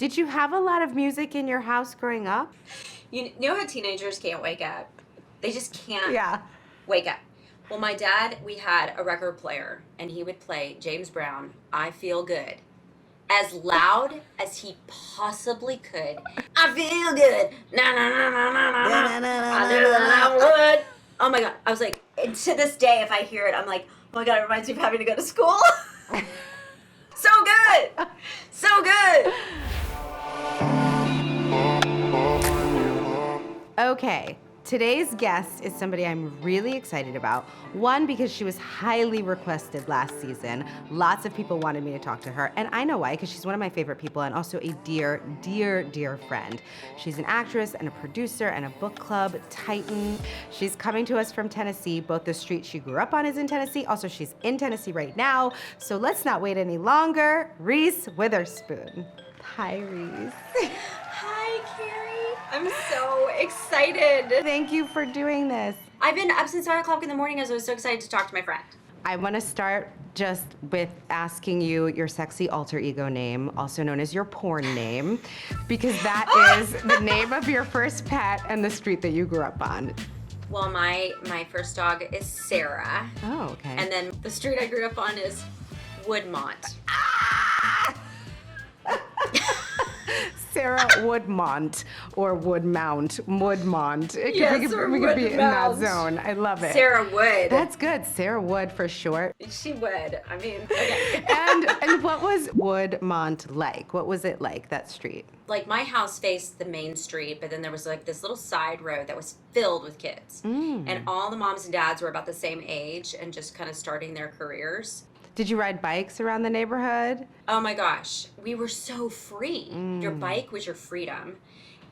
Did you have a lot of music in your house growing up? You know how teenagers can't wake up? They just can't Yeah. wake up. Well, my dad, we had a record player, and he would play James Brown, I Feel Good, as loud as he possibly could. I feel good. Na na na na na na na. I knew that I would. Oh my God. I was like, and to this day, if I hear it, I'm like, oh my God, it reminds me of having to go to school. So good. So good. Okay, today's guest is somebody I'm really excited about. One, because she was highly requested last season. Lots of people wanted me to talk to her, and I know why, because she's one of my favorite people and also a dear, dear, dear friend. She's an actress and a producer and a book club titan. She's coming to us from Tennessee. Both the street she grew up on is in Tennessee. Also, she's in Tennessee right now. So let's not wait any longer. Reese Witherspoon. Hi, Reese. Hi, Kerry. I'm so excited. Thank you for doing this. I've been up since 5 o'clock in the morning as I was so excited to talk to my friend. I want to start just with asking you your sexy alter ego name, also known as your porn name, because that is the name of your first pet and the street that you grew up on. Well, my first dog is Sarah. Oh, okay. And then the street I grew up on is Woodmont. Sarah Woodmont or Woodmount. Woodmont. Yes, we or could be in that Woodmount. zone. I love it. Sarah Wood. That's good. Sarah Wood for short. She would. I mean, okay. And what was Woodmont like? What was it like, that street? Like, my house faced the main street, but then there was like this little side road that was filled with kids. And all the moms and dads were about the same age and just kind of starting their careers. Did you ride bikes around the neighborhood? Oh my gosh, we were so free. Your bike was your freedom.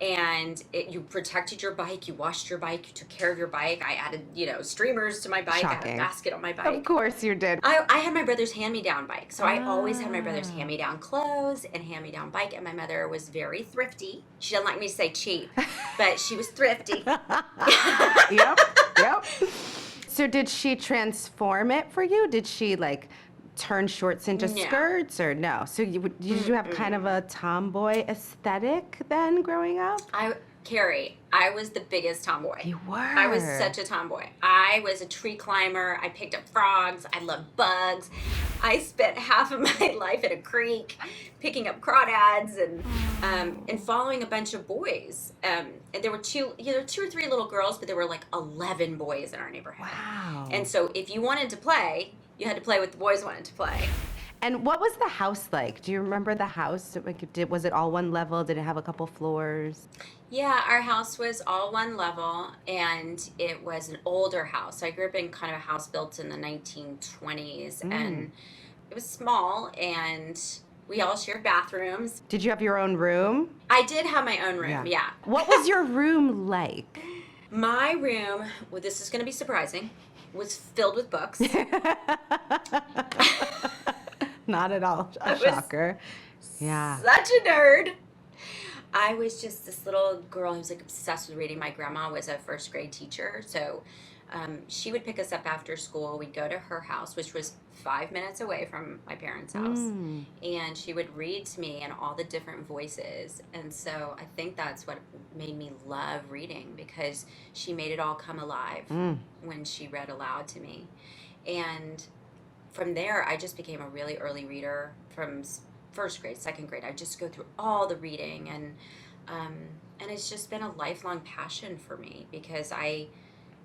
And you protected your bike, you washed your bike, you took care of your bike. I added, streamers to my bike. I had Shocking. a basket on my bike. Of course you did. I had my brother's hand-me-down bike. So I always had my brother's hand-me-down clothes and hand-me-down bike. And my mother was very thrifty. She doesn't like me to say cheap, but she was thrifty. Yep. So did she transform it for you? Did she turn shorts into skirts or no? So did you have kind of a tomboy aesthetic then growing up? Kerry, I was the biggest tomboy. You were. I was such a tomboy. I was a tree climber. I picked up frogs. I loved bugs. I spent half of my life at a creek picking up crawdads and following a bunch of boys. And there were two or three little girls, but there were like 11 boys in our neighborhood. Wow. And so if you wanted to play, you had to play what the boys wanted to play. And what was the house like? Do you remember the house? Was it all one level? Did it have a couple floors? Yeah, our house was all one level, and it was an older house. I grew up in kind of a house built in the 1920s, and it was small, and we all shared bathrooms. Did you have your own room? I did have my own room, yeah. What was your room like? My room, well, this is going to be surprising, was filled with books. Not at all a shocker. Yeah. Such a nerd. I was just this little girl who was like obsessed with reading. My grandma was a first grade teacher, so she would pick us up after school. We'd go to her house, which was 5 minutes away from my parents' house, and she would read to me in all the different voices. And so I think that's what made me love reading, because she made it all come alive when she read aloud to me. And from there, I just became a really early reader from first grade, second grade. I just go through all the reading, and it's just been a lifelong passion for me, because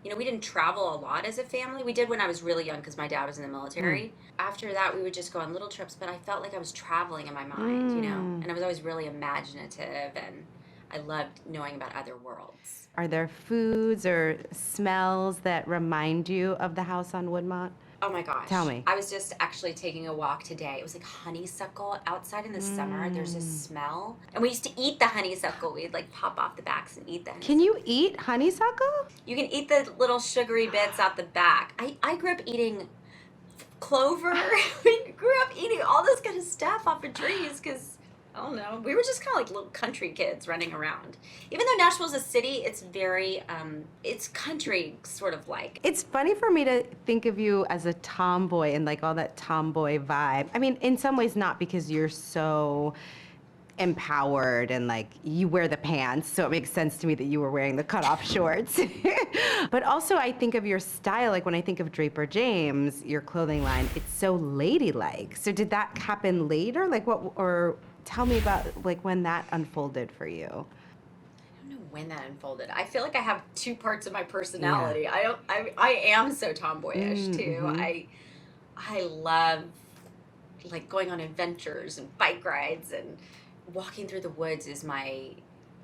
we didn't travel a lot as a family. We did when I was really young because my dad was in the military. After that, we would just go on little trips, but I felt like I was traveling in my mind, and I was always really imaginative, and I loved knowing about other worlds. Are there foods or smells that remind you of the house on Woodmont? Oh my gosh. Tell me. I was just actually taking a walk today. It was like honeysuckle outside in the summer. There's this smell. And we used to eat the honeysuckle. We'd pop off the backs and eat the honeysuckle. Can you eat honeysuckle? You can eat the little sugary bits out the back. I grew up eating clover. We grew up eating all this kind of stuff off of trees because, I don't know, we were just kind of like little country kids running around. Even though Nashville's a city, it's very, it's country sort of like. It's funny for me to think of you as a tomboy and all that tomboy vibe. I mean, in some ways not, because you're so empowered and like you wear the pants, so it makes sense to me that you were wearing the cutoff shorts. But also I think of your style, like when I think of Draper James, your clothing line, it's so ladylike. So did that happen later? Like what, or tell me about like when that unfolded for you. I don't know when that unfolded. I feel like I have two parts of my personality. Yeah. I am so tomboyish too. Mm-hmm. I love like going on adventures and bike rides, and walking through the woods is my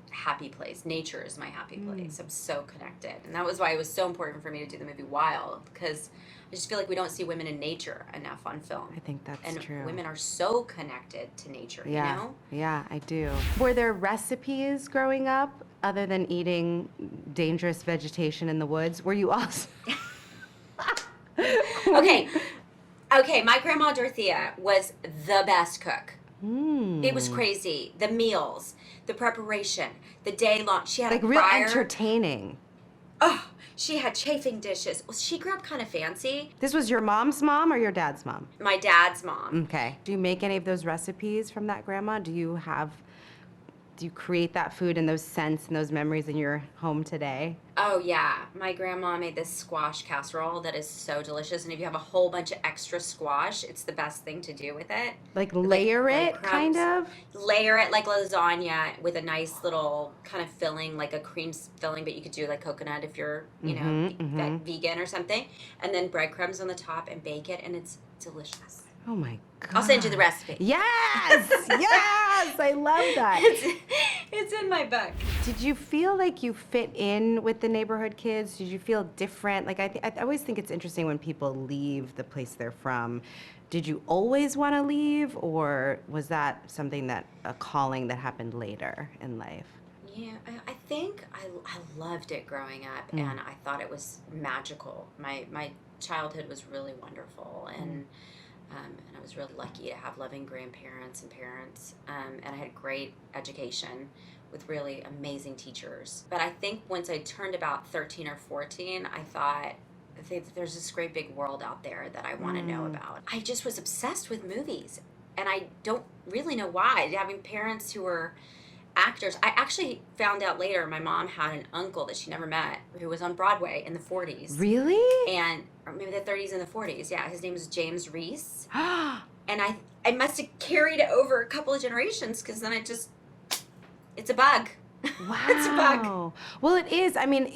happy place. Nature is my happy place. I'm so connected. And that was why it was so important for me to do the movie Wild, because I just feel like we don't see women in nature enough on film. I think that's and true. Women are so connected to nature, Yeah. you know? Yeah, I do. Were there recipes growing up other than eating dangerous vegetation in the woods? Were you also... Okay, my grandma Dorothea was the best cook. It was crazy. The meals, the preparation, the day long. She had like a real fryer. entertaining. Oh, she had chafing dishes. Well, she grew up kind of fancy. This was your mom's mom or your dad's mom? My dad's mom. Okay. Do you make any of those recipes from that grandma? Do you create that food and those scents and those memories in your home today? Oh, yeah. My grandma made this squash casserole that is so delicious. And if you have a whole bunch of extra squash, it's the best thing to do with it. Like layer it, kind of? Layer it like lasagna with a nice little kind of filling, like a cream filling, but you could do like coconut if you're, that vegan or something. And then breadcrumbs on the top and bake it, and it's delicious. Oh my God. I'll send you the recipe. Yes! Yes! I love that. It's in my book. Did you feel like you fit in with the neighborhood kids? Did you feel different? Like I always think it's interesting when people leave the place they're from. Did you always want to leave, or was that something a calling that happened later in life? Yeah, I think I loved it growing up, and I thought it was magical. My childhood was really wonderful, and I was really lucky to have loving grandparents and parents, and I had a great education with really amazing teachers. But I think once I turned about 13 or 14, I thought, there's this great big world out there that I want to know about. I just was obsessed with movies, and I don't really know why. Having parents who were actors. I actually found out later my mom had an uncle that she never met who was on Broadway in the 40s. Really? Or maybe the 30s and the 40s. Yeah, his name was James Reese. And I must have carried it over a couple of generations, because then it's a bug. Wow. It's a bug. Well, it is. I mean,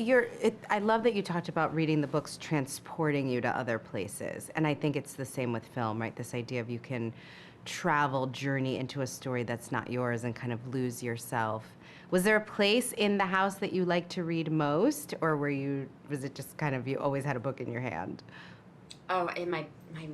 I love that you talked about reading the books transporting you to other places. And I think it's the same with film, right? This idea of you can journey into a story that's not yours and kind of lose yourself. Was there a place in the house that you liked to read most, or was it just kind of you always had a book in your hand? Oh, in my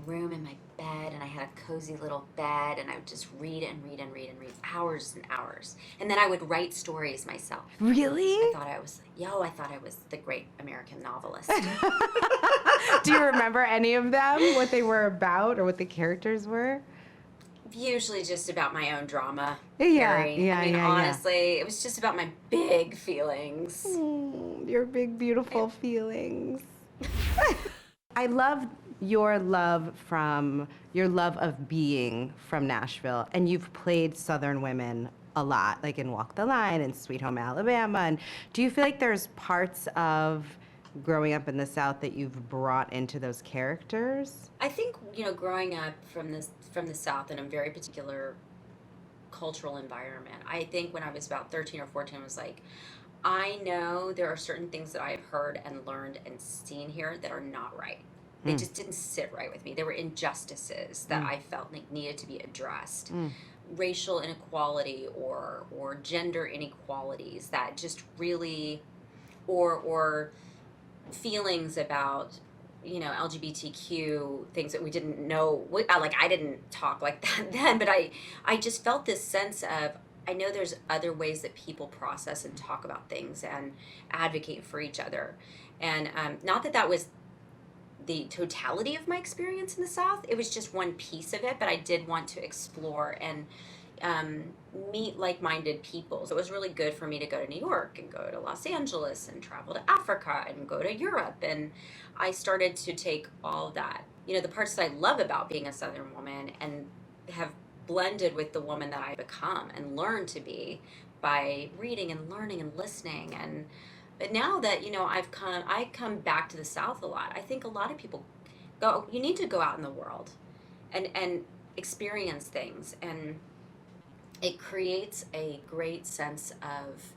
room, in my bed, and I had a cozy little bed, and I would just read and read and read and read hours and hours. And then I would write stories myself. Really? I thought I was the great American novelist. Do you remember any of them, what they were about or what the characters were? Usually just about my own drama, Kerry. Carrie. Honestly, it was just about my big feelings. Your big, beautiful feelings. I love your love of being from Nashville, and you've played Southern women a lot, like in Walk the Line and Sweet Home Alabama. And do you feel like there's parts of growing up in the South that you've brought into those characters? I think, growing up from the South in a very particular cultural environment, I think when I was about 13 or 14, I was like, I know there are certain things that I have heard and learned and seen here that are not right. They just didn't sit right with me. There were injustices that I felt like needed to be addressed. Racial inequality or gender inequalities that just really, or feelings about, LGBTQ things that we didn't know. Like, I didn't talk like that then, but I just felt this sense of, I know there's other ways that people process and talk about things and advocate for each other. And not that was the totality of my experience in the South. It was just one piece of it, but I did want to explore and meet like-minded people. So it was really good for me to go to New York and go to Los Angeles and travel to Africa and go to Europe. And I started to take all of that, the parts that I love about being a Southern woman, and have blended with the woman that I become and learned to be by reading and learning and listening. And but now that, you know, I come back to the South a lot. I think a lot of people you need to go out in the world and experience things, and it creates a great sense of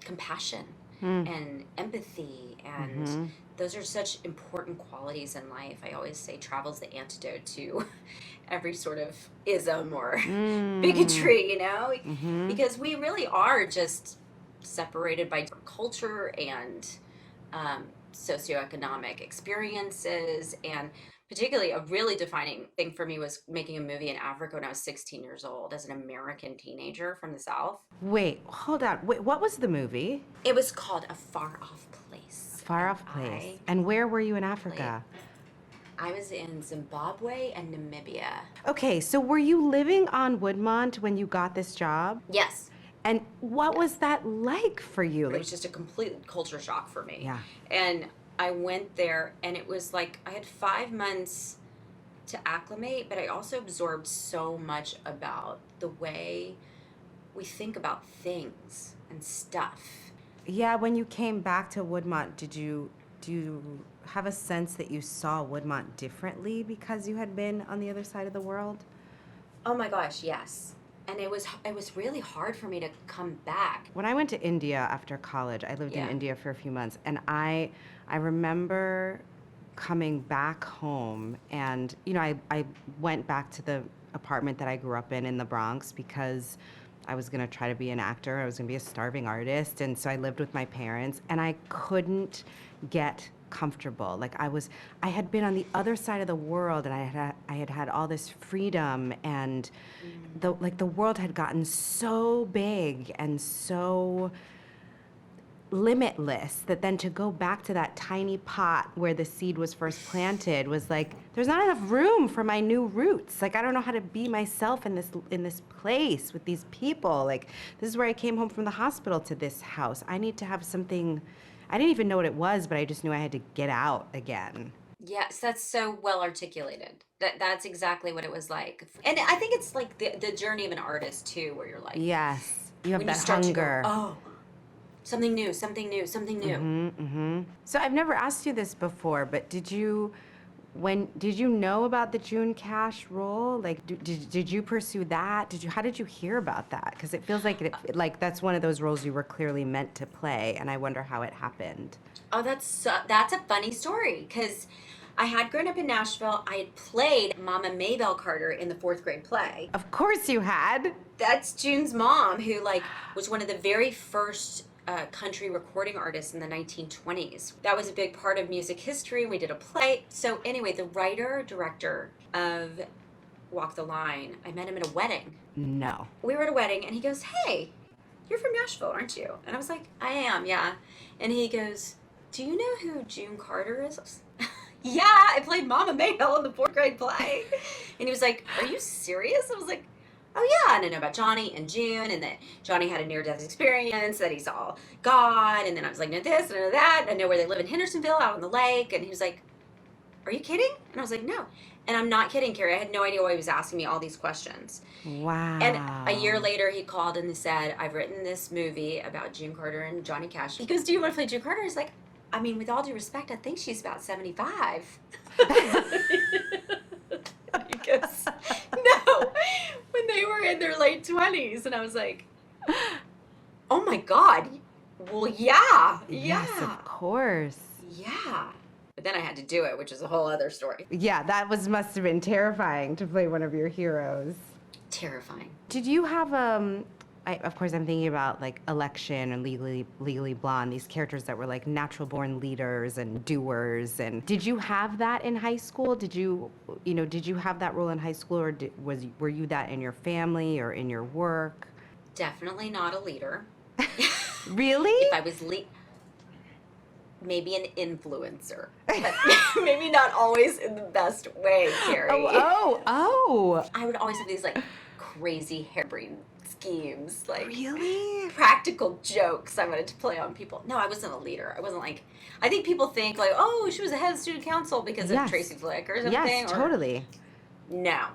compassion and empathy, and those are such important qualities in life. I always say travel's the antidote to every sort of ism or bigotry, you know, because we really are just separated by culture and socioeconomic experiences. And particularly a really defining thing for me was making a movie in Africa when I was 16 years old as an American teenager from the South. Wait, hold on. Wait, what was the movie? It was called A Far Off Place. Far Off Place. And where were you in Africa? I was in Zimbabwe and Namibia. Okay, so were you living on Woodmont when you got this job? Yes. And what was that like for you? It was just a complete culture shock for me. Yeah. And I went there, and it was like I had 5 months to acclimate, but I also absorbed so much about the way we think about things and stuff. Yeah, when you came back to Woodmont, do you have a sense that you saw Woodmont differently because you had been on the other side of the world? Oh my gosh, yes. And it was really hard for me to come back. When I went to India after college, I lived in India for a few months, and I remember coming back home, and you know, I went back to the apartment that I grew up in the Bronx because I was gonna try to be an actor. I was gonna be a starving artist, and so I lived with my parents, and I couldn't get comfortable. Like I had been on the other side of the world, and I had had all this freedom, and the world had gotten so big and so limitless that then to go back to that tiny pot where the seed was first planted was like, there's not enough room for my new roots. Like, I don't know how to be myself in this place with these people. Like, this is where I came home from the hospital to this house. I need to have something. I didn't even know what it was, but I just knew I had to get out again. Yes, that's so well articulated. That's exactly what it was like. And I think it's like the journey of an artist too, where you're like, yes, you have when that you start hunger. To go, oh, something new, something new, something new. So I've never asked you this before, but did you know about the June Cash role? Like, did you pursue that? How did you hear about that? Because it feels like that's one of those roles you were clearly meant to play, and I wonder how it happened. Oh, that's a funny story, because I had grown up in Nashville. I had played Mama Maybelle Carter in the 4th grade play. Of course you had. That's June's mom, who was one of the very first country recording artists in the 1920s. That was a big part of music history. We did a play. So anyway, the writer, director of Walk the Line, I met him at a wedding. No. We were at a wedding, and he goes, "Hey, you're from Nashville, aren't you?" And I was like, "I am, yeah." And he goes, "Do you know who June Carter is?" "Yeah, I played Mama Maybelle in the 4th grade play." And he was like, "Are you serious?" I was like, "Oh yeah." And I know about Johnny and June, and that Johnny had a near-death experience, that he saw God, and then I was like, "No this, no that." I know where they live in Hendersonville, out on the lake. And he was like, "Are you kidding?" And I was like, "No." And I'm not kidding, Kerry. I had no idea why he was asking me all these questions. Wow. And a year later, he called and he said, "I've written this movie about June Carter and Johnny Cash." He goes, "Do you want to play June Carter?" He's like, "I mean, with all due respect, I think she's about 75. He goes, "No," when they were in their late 20s. And I was like, "Oh my God. Well, yeah. Yes, of course. Yeah." But then I had to do it, which is a whole other story. Yeah, must have been terrifying to play one of your heroes. Terrifying. Did you have of course I'm thinking about like Election and Legally Blonde, these characters that were like natural born leaders and doers, and did you have that in high school? Did you have that role in high school, or were you that in your family or in your work? Definitely not a leader. Really? If I was maybe an influencer, but maybe not always in the best way, Kerry. Oh. I would always have these like crazy harebrained schemes, like really practical jokes I wanted to play on people. No, I wasn't a leader. I wasn't like, I think people think like, oh, she was the head of student council because of Tracy Flick or something. Yes, totally. No.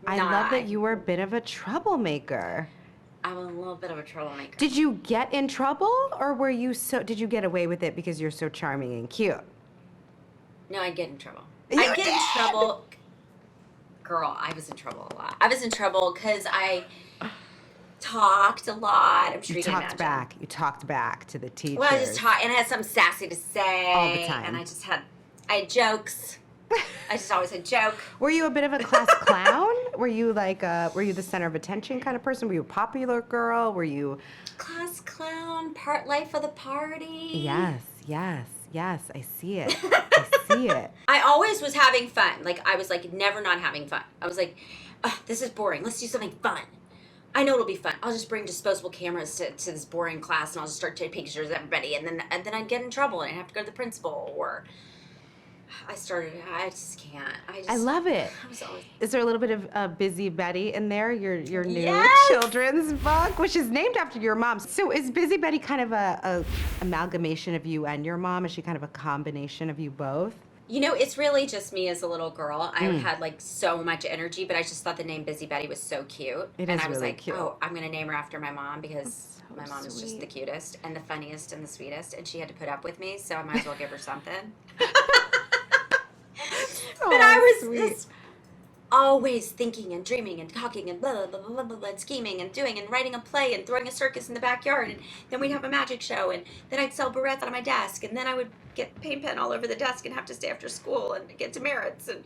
I love that you were a bit of a troublemaker. I'm a little bit of a troublemaker. Did you get in trouble, or did you get away with it because you're so charming and cute? No, I'd get in trouble. You I'd get did? in trouble. Girl, I was in trouble a lot. I was in trouble because I talked a lot. I'm sure you can imagine. You talked back to the teachers. Well, I just talked, and I had something sassy to say. All the time. And I had jokes. I just always had joke. Were you a bit of a class clown? Were you were you the center of attention kind of person? Were you a popular girl? Were you... Class clown, part life of the party. Yes, I see it. I see it. I always was having fun. Like, I was like never not having fun. I was like, this is boring. Let's do something fun. I know it'll be fun. I'll just bring disposable cameras to this boring class, and I'll just start taking pictures of everybody, and then I'd get in trouble, and I'd have to go to the principal, or I just can't. I love it. I was always... Is there a little bit of Busy Betty in there, your new Yes! children's book, which is named after your mom? So is Busy Betty kind of a amalgamation of you and your mom? Is she kind of a combination of you both? You know, it's really just me as a little girl. I had like so much energy, but I just thought the name Busy Betty was so cute. It and is I was really like, cute. oh, I'm going to name her after my mom because So my mom is just sweet. the cutest and the funniest and the sweetest, and she had to put up with me, so I might as well give her something. But I was just always thinking and dreaming and talking and blah, blah, blah, blah, blah, and scheming and doing and writing a play and throwing a circus in the backyard. And then we'd have a magic show, and then I'd sell barrettes out of my desk, and then I would get paint pen all over the desk and have to stay after school and get demerits. And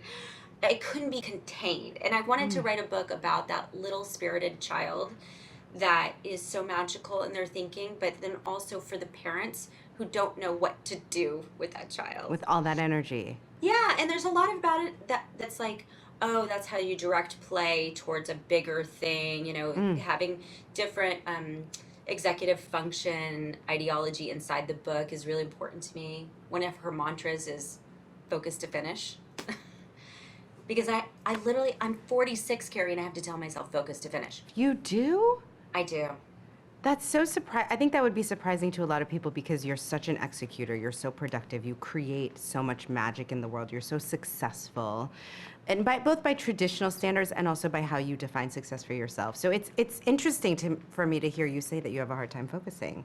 I couldn't be contained. And I wanted to write a book about that little spirited child that is so magical in their thinking, but then also for the parents who don't know what to do with that child. With all that energy. Yeah, and there's a lot about it that's like, oh, that's how you direct play towards a bigger thing, you know, having different executive function ideology inside the book is really important to me. One of her mantras is focus to finish. Because I'm 46, Kerry, and I have to tell myself focus to finish. You do? I do. That's so surprising. I think that would be surprising to a lot of people because you're such an executor. You're so productive. You create so much magic in the world. You're so successful, and both by traditional standards and also by how you define success for yourself. So it's interesting for me to hear you say that you have a hard time focusing.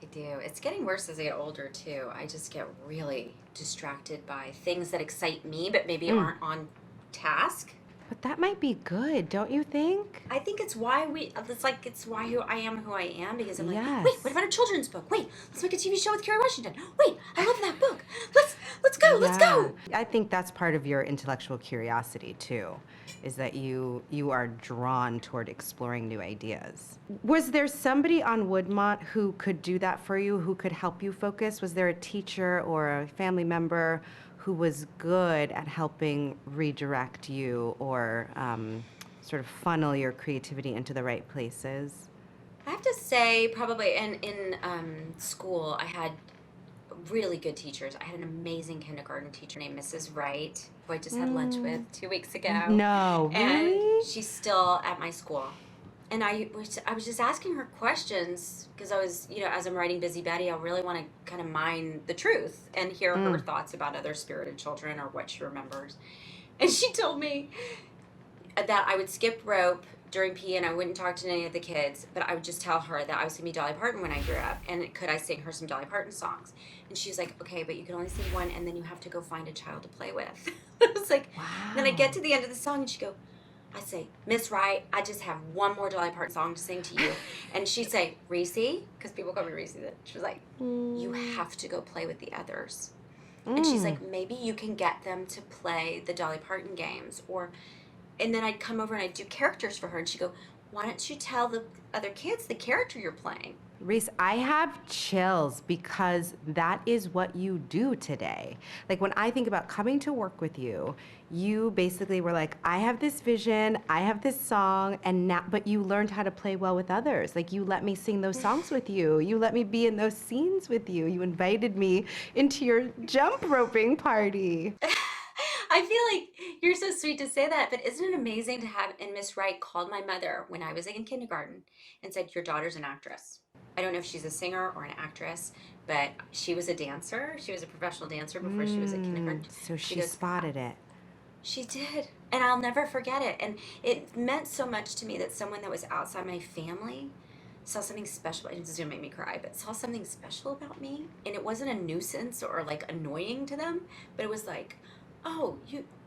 I do. It's getting worse as I get older too. I just get really distracted by things that excite me, but maybe aren't on task. But that might be good, don't you think? I think it's why it's why I am who I am, because I'm like, Yes. wait, what about a children's book? Wait, let's make a TV show with Kerry Washington. Wait, I love that book. Let's go. I think that's part of your intellectual curiosity too, is that you are drawn toward exploring new ideas. Was there somebody on Woodmont who could do that for you, who could help you focus? Was there a teacher or a family member who was good at helping redirect you or sort of funnel your creativity into the right places? I have to say, probably in school, I had really good teachers. I had an amazing kindergarten teacher named Mrs. Wright, who I just had lunch with 2 weeks ago. No, really? And she's still at my school. And I was just asking her questions because I was, as I'm writing Busy Betty, I really want to kind of mine the truth and hear her thoughts about other spirited children or what she remembers. And she told me that I would skip rope during PE and I wouldn't talk to any of the kids, but I would just tell her that I was going to be Dolly Parton when I grew up, and could I sing her some Dolly Parton songs? And she was like, okay, but you can only sing one, and then you have to go find a child to play with. I was like, wow. Then I get to the end of the song, and she'd go, I say, Miss Wright, I just have one more Dolly Parton song to sing to you. And she'd say, Reese, because people call me Reese then. She was like, you have to go play with the others. And she's like, maybe you can get them to play the Dolly Parton games. And then I'd come over and I'd do characters for her. And she'd go, why don't you tell the other kids the character you're playing? Reese, I have chills because that is what you do today. Like when I think about coming to work with you, you basically were like, I have this vision, I have this song, but you learned how to play well with others. Like you let me sing those songs with you. You let me be in those scenes with you. You invited me into your jump roping party. I feel like you're so sweet to say that, but isn't it amazing to have, and Miss Wright called my mother when I was in kindergarten and said, your daughter's an actress. I don't know if she's a singer or an actress, but she was a dancer. She was a professional dancer before she was a kindergarten. So she spotted it. She did. And I'll never forget it. And it meant so much to me that someone that was outside my family saw something special. It's going to make me cry, but saw something special about me. And it wasn't a nuisance or like annoying to them, but it was like, oh,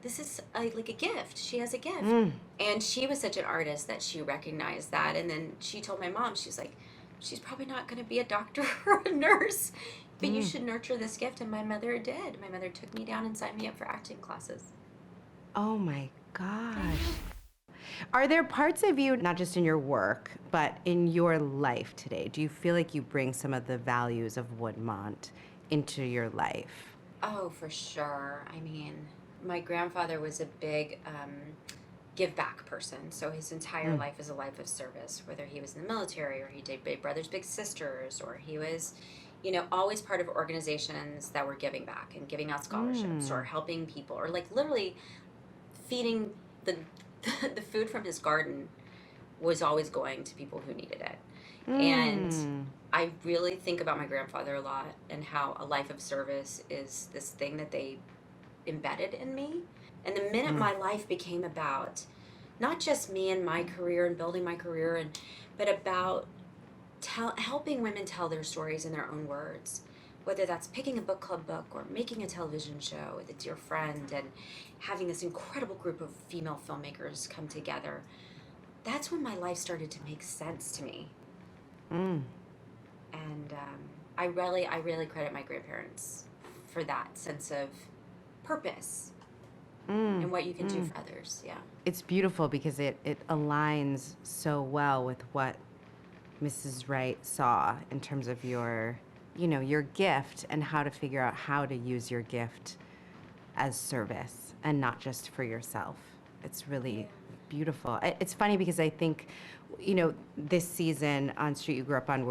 this is like a gift. She has a gift. And she was such an artist that she recognized that. And then she told my mom, she's like, she's probably not going to be a doctor or a nurse, but you should nurture this gift. And my mother did. My mother took me down and signed me up for acting classes. Oh my gosh. Are there parts of you, not just in your work, but in your life today, do you feel like you bring some of the values of Woodmont into your life? Oh, for sure. I mean, my grandfather was a big give back person. So his entire life is a life of service, whether he was in the military or he did Big Brothers Big Sisters, or he was, you know, always part of organizations that were giving back and giving out scholarships or helping people, or like literally feeding the food from his garden was always going to people who needed it. And I really think about my grandfather a lot and how a life of service is this thing that they embedded in me. And the minute my life became about not just me and my career and building my career, but about helping women tell their stories in their own words, whether that's picking a book club book or making a television show with a dear friend and having this incredible group of female filmmakers come together, that's when my life started to make sense to me. And I really credit my grandparents for that sense of purpose and what you can do for others. Yeah. It's beautiful because it aligns so well with what Mrs. Wright saw in terms of your, you know, your gift and how to figure out how to use your gift as service and not just for yourself. It's really beautiful. It's funny because I think, you know, this season on Street You Grew Up On,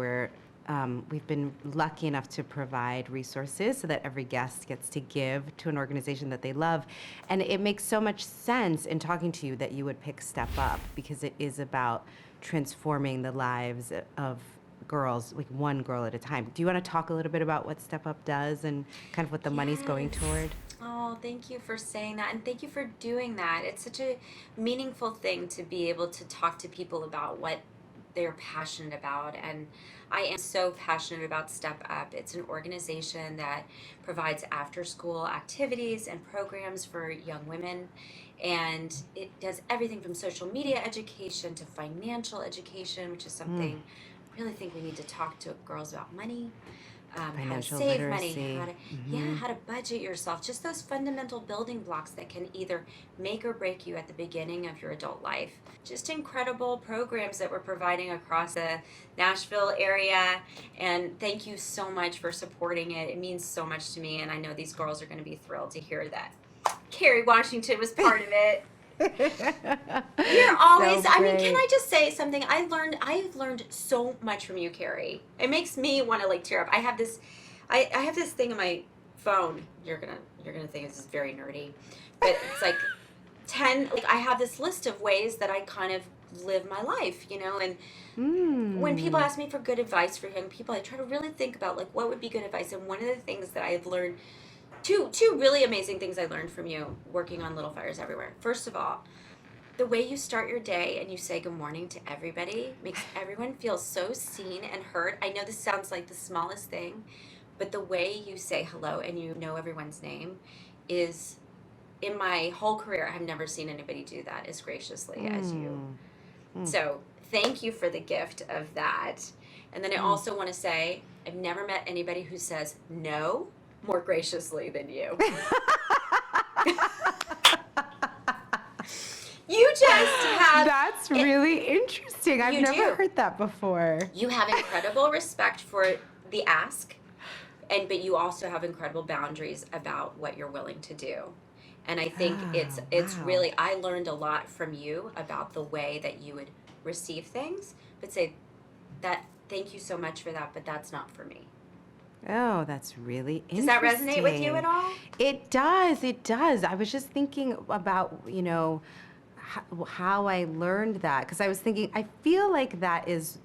we've been lucky enough to provide resources so that every guest gets to give to an organization that they love. And it makes so much sense in talking to you that you would pick Step Up, because it is about transforming the lives of girls, like one girl at a time. Do you want to talk a little bit about what Step Up does and kind of what the money's going toward? Oh, thank you for saying that, and thank you for doing that. It's such a meaningful thing to be able to talk to people about what they're passionate about, and I am so passionate about Step Up. It's an organization that provides after-school activities and programs for young women, and it does everything from social media education to financial education, which is something I really think we need to talk to girls about money. How to save money, how to budget yourself, just those fundamental building blocks that can either make or break you at the beginning of your adult life. Just incredible programs that we're providing across the Nashville area, and thank you so much for supporting it. It means so much to me, and I know these girls are going to be thrilled to hear that Kerry Washington was part of it. You're always, So I mean, great. can I just say something? I've learned so much from you, Kerry. It makes me want to like tear up. I have this thing on my phone. You're gonna think this is very nerdy, but it's like 10, like I have this list of ways that I kind of live my life, you know, and when people ask me for good advice for young people, I try to really think about like what would be good advice. And one of the things that I've learned, two really amazing things I learned from you working on Little Fires Everywhere. First of all, the way you start your day and you say good morning to everybody makes everyone feel so seen and heard. I know this sounds like the smallest thing, but the way you say hello and you know everyone's name is, in my whole career, I've never seen anybody do that as graciously as you. So thank you for the gift of that. And then I also want to say, I've never met anybody who says no more graciously than you. You just have... That's really interesting. I've never heard that before. You have incredible respect for the ask, but you also have incredible boundaries about what you're willing to do. And I think it's really, I learned a lot from you about the way that you would receive things, but say that, thank you so much for that, but that's not for me. Oh, that's really interesting. Does that resonate with you at all? It does. It does. I was just thinking about, you know, how I learned that, because I was thinking, I feel like that is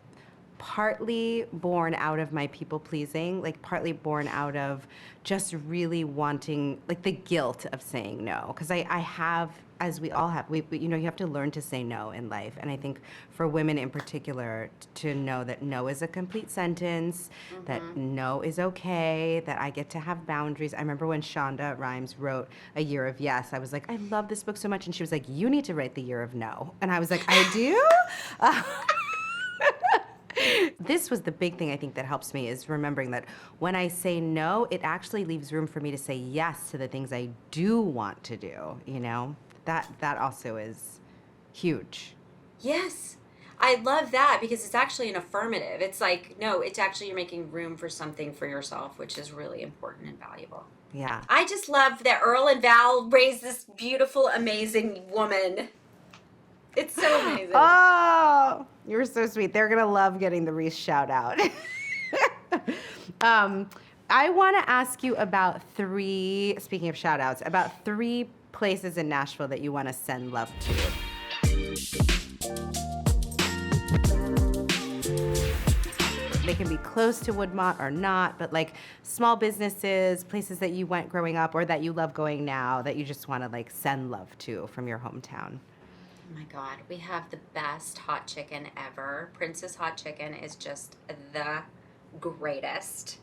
partly born out of my people pleasing, like partly born out of just really wanting, like the guilt of saying no. Because I have, as we all have, you know, you have to learn to say no in life. And I think for women in particular, to know that no is a complete sentence, that no is okay, that I get to have boundaries. I remember when Shonda Rhimes wrote A Year of Yes, I was like, I love this book so much. And she was like, you need to write The Year of No. And I was like, I do? This was the big thing I think that helps me, is remembering that when I say no, it actually leaves room for me to say yes to the things I do want to do, you know? That also is huge. Yes. I love that because it's actually an affirmative. It's like, no, it's actually you're making room for something for yourself, which is really important and valuable. Yeah. I just love that Earl and Val raised this beautiful, amazing woman. It's so amazing. Oh, you're so sweet. They're gonna love getting the Reese shout out. I want to ask you about speaking of shout outs, about 3 places in Nashville that you want to send love to. They can be close to Woodmont or not, but like small businesses, places that you went growing up or that you love going now that you just want to like send love to from your hometown. Oh my God, we have the best hot chicken ever. Princess Hot Chicken is just the greatest.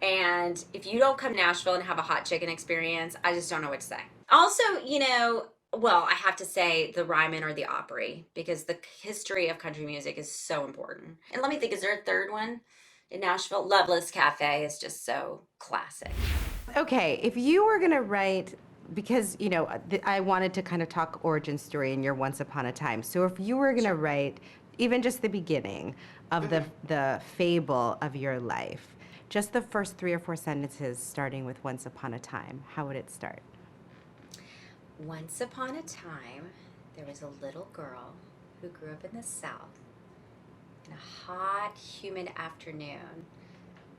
And if you don't come to Nashville and have a hot chicken experience, I just don't know what to say. Also, you know, well, I have to say the Ryman or the Opry, because the history of country music is so important. And let me think, is there a third one in Nashville? Loveless Cafe is just so classic. Okay, if you were gonna write, because, you know, I wanted to kind of talk origin story in your Once Upon a Time. So if you were gonna write even just the beginning of the fable of your life, just the first 3 or 4 sentences starting with Once Upon a Time, how would it start? Once upon a time, there was a little girl who grew up in the South. In a hot, humid afternoon,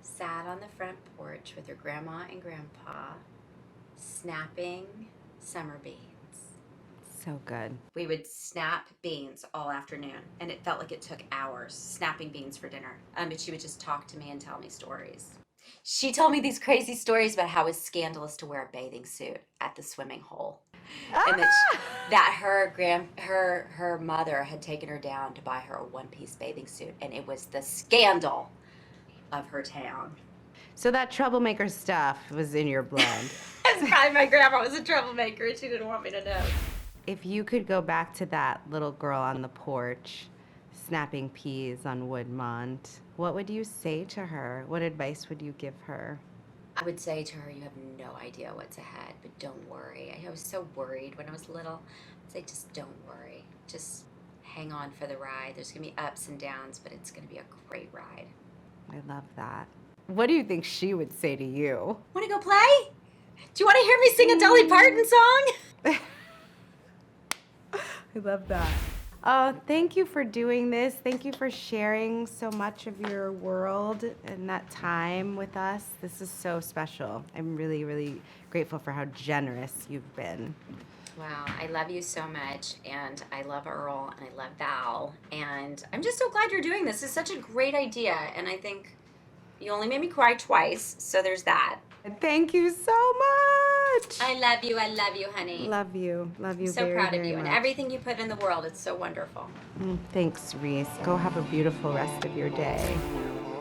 sat on the front porch with her grandma and grandpa, snapping summer beans. So good. We would snap beans all afternoon, and it felt like it took hours snapping beans for dinner. But she would just talk to me and tell me stories. She told me these crazy stories about how it was scandalous to wear a bathing suit at the swimming hole. And that her mother had taken her down to buy her a one-piece bathing suit, and it was the scandal of her town. So that troublemaker stuff was in your blood. That's probably my grandma was a troublemaker, and she didn't want me to know. If you could go back to that little girl on the porch, snapping peas on Woodmont, what would you say to her? What advice would you give her? I would say to her, you have no idea what's ahead, but don't worry. I was so worried when I was little. I'd say, just don't worry. Just hang on for the ride. There's going to be ups and downs, but it's going to be a great ride. I love that. What do you think she would say to you? Want to go play? Do you want to hear me sing a Dolly Parton song? I love that. Oh, thank you for doing this. Thank you for sharing so much of your world and that time with us. This is so special. I'm really, really grateful for how generous you've been. Wow, I love you so much, and I love Earl, and I love Val, and I'm just so glad you're doing this. It's such a great idea, and I think you only made me cry twice, so there's that. Thank you so much. I love you, honey. Love you I'm so very, proud of very you, much. and everything you put in the world. It's so wonderful. Thanks, Reese. Go have a beautiful rest of your day.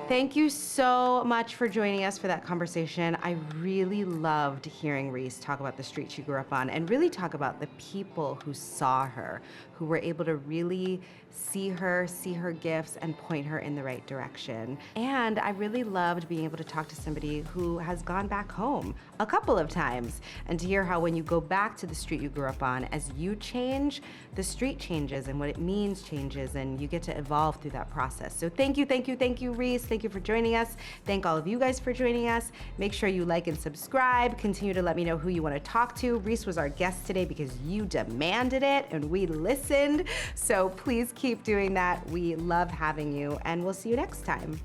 Thank you so much for joining us for that conversation. I really loved hearing Reese talk about the street she grew up on and really talk about the people who saw her, who were able to really see her gifts, and point her in the right direction. And I really loved being able to talk to somebody who has gone back home a couple of times, and to hear how when you go back to the street you grew up on, as you change, the street changes and what it means changes, and you get to evolve through that process. So thank you, Reese. Thank you for joining us. Thank all of you guys for joining us. Make sure you like and subscribe. Continue to let me know who you want to talk to. Reese was our guest today because you demanded it and we listened. So please keep doing that. We love having you, and we'll see you next time.